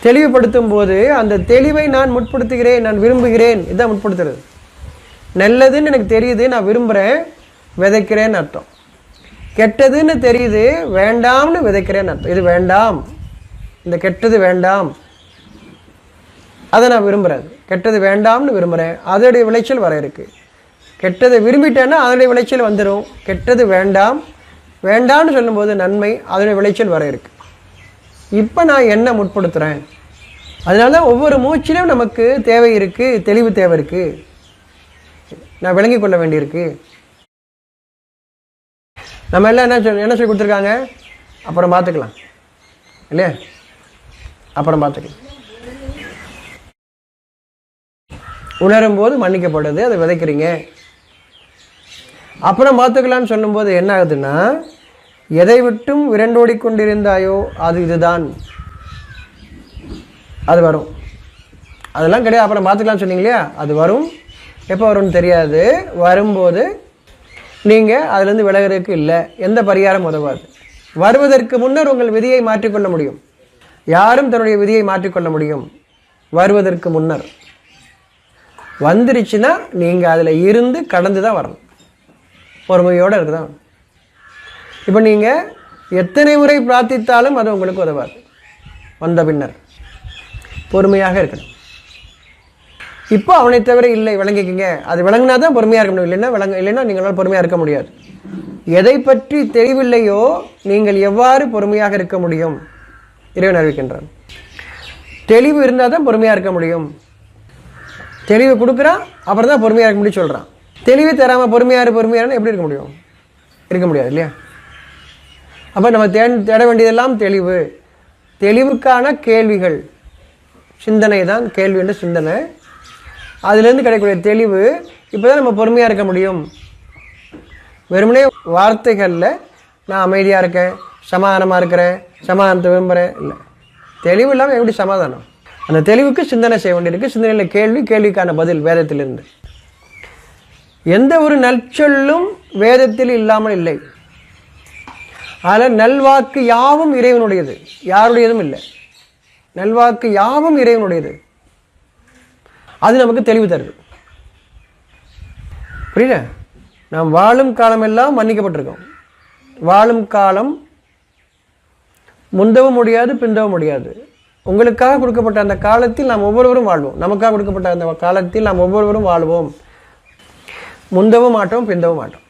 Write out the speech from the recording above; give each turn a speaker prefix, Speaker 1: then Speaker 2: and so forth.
Speaker 1: தெளிவுபடுத்தும் போது அந்த தெளிவை நான் முற்படுத்துகிறேன், நான் விரும்புகிறேன், இதுதான் முற்படுத்துறது. நல்லதுன்னு எனக்கு தெரியுது, நான் விரும்புகிறேன், விதைக்கிறேன்னு அர்த்தம். கெட்டதுன்னு தெரியுது, வேண்டாம்னு விதைக்கிறேன்னு அர்த்தம். இது வேண்டாம், இந்த கெட்டது வேண்டாம், அதை நான் விரும்புகிறேன். கெட்டது வேண்டாம்னு விரும்புகிறேன், அதோடைய விளைச்சல் வர இருக்கு. கெட்டதை விரும்பிட்டேன்னா அதனுடைய விளைச்சல் வந்துடும். கெட்டது வேண்டாம், வேண்டாம்னு சொல்லும்போது நன்மை, அதனுடைய விளைச்சல் வர இருக்கு. இப்போ நான் என்ன முற்படுத்துகிறேன்? அதனால தான் ஒவ்வொரு மூச்சிலும் நமக்கு தேவை இருக்குது, தெளிவு தேவை இருக்குது, நான் விளங்கி கொள்ள வேண்டியிருக்கு. நம்ம எல்லாம் என்ன சொல்லி கொடுத்துருக்காங்க? அப்புறம் பார்த்துக்கலாம் இல்லையா? அப்புறம் பார்த்துக்கலாம். உணரும் போது மன்னிக்கப்படுது, அதை விதைக்கிறீங்க. அப்புறம் பார்த்துக்கலான்னு சொல்லும்போது என்ன ஆகுதுன்னா, எதை விட்டும் விரண்டோடி கொண்டிருந்தாயோ அது இதுதான், அது வரும். அதெல்லாம் கிடையாது, அப்புறம் பார்த்துக்கலான்னு சொன்னீங்க இல்லையா? அது வரும். எப்போ வரும்னு தெரியாது. வரும்போது நீங்கள் அதுலேருந்து விலகிறதுக்கு இல்லை, எந்த பரிகாரம் உதவாது. வருவதற்கு முன்னர் உங்கள் விதியை மாற்றிக்கொள்ள முடியும். யாரும் தன்னுடைய விதியை மாற்றிக்கொள்ள முடியும் வருவதற்கு முன்னர். வந்துருச்சுன்னா நீங்கள் அதில் இருந்து கடந்து தான் வரணும், பொறுமையோடு இருக்குதான். இப்போ நீங்கள் எத்தனை முறை பிரார்த்தித்தாலும் அது உங்களுக்கு உதவாது. வந்த பின்னர் பொறுமையாக இருக்கணும். இப்போ அவனை தவிர இல்லை, விளங்கிக்கிங்க. அது விளங்கினா தான் பொறுமையாக இருக்க முடியும், இல்லைன்னா நீங்களால் பொறுமையாக இருக்க முடியாது. எதை பற்றி தெளிவில்லையோ நீங்கள் எவ்வாறு பொறுமையாக இருக்க முடியும்? இறைவன் அறிவிக்கின்றான். தெளிவு இருந்தால் தான் பொறுமையாக இருக்க முடியும். தெளிவு கொடுக்குறான், அப்புறம் தான் பொறுமையாக இருக்க முடியும் சொல்கிறான். தெளிவு தராமல் பொறுமையாக எப்படி இருக்க முடியும்? இருக்க முடியாது இல்லையா? அப்போ நம்ம தேட வேண்டியதெல்லாம் தெளிவு. தெளிவுக்கான கேள்விகள், சிந்தனை தான் கேள்வி என்ற சிந்தனை. அதுலேருந்து கிடைக்கக்கூடிய தெளிவு. இப்போ தான் நம்ம பொறுமையாக இருக்க முடியும். வெறுமனே வார்த்தைகளில் நான் அமைதியாக இருக்கேன், சமாதானமாக இருக்கிறேன், சமாதானத்தை விரும்புகிறேன் இல்லை. தெளிவு இல்லாமல் எப்படி சமாதானம்? அந்த தெளிவுக்கு சிந்தனை செய்ய வேண்டியிருக்கு. சிந்தனையில் கேள்வி, கேள்விக்கான பதில் வேதத்திலிருந்து. எந்த ஒரு நற்சொல்லும் வேதத்தில் இல்லாமல் இல்லை. அதில் நல்வாக்கு யாவும் இறைவனுடையது, யாருடையதும் இல்லை. நல்வாக்கு யாவும் இறைவனுடையது. அது நமக்கு தெளிவு தருது. புரியல? நாம் வாழும் காலம் எல்லாம் மன்னிக்கப்பட்டிருக்கோம். வாழும் காலம் முந்தவும் முடியாது, பிந்தவும் முடியாது. உங்களுக்காக கொடுக்கப்பட்ட அந்த காலத்தில் நாம் ஒவ்வொருவரும் வாழ்வோம். நமக்காக கொடுக்கப்பட்ட அந்த காலத்தில் நாம் ஒவ்வொருவரும் வாழ்வோம். முந்தவும் மாட்டோம், பிந்தவும் மாட்டோம்.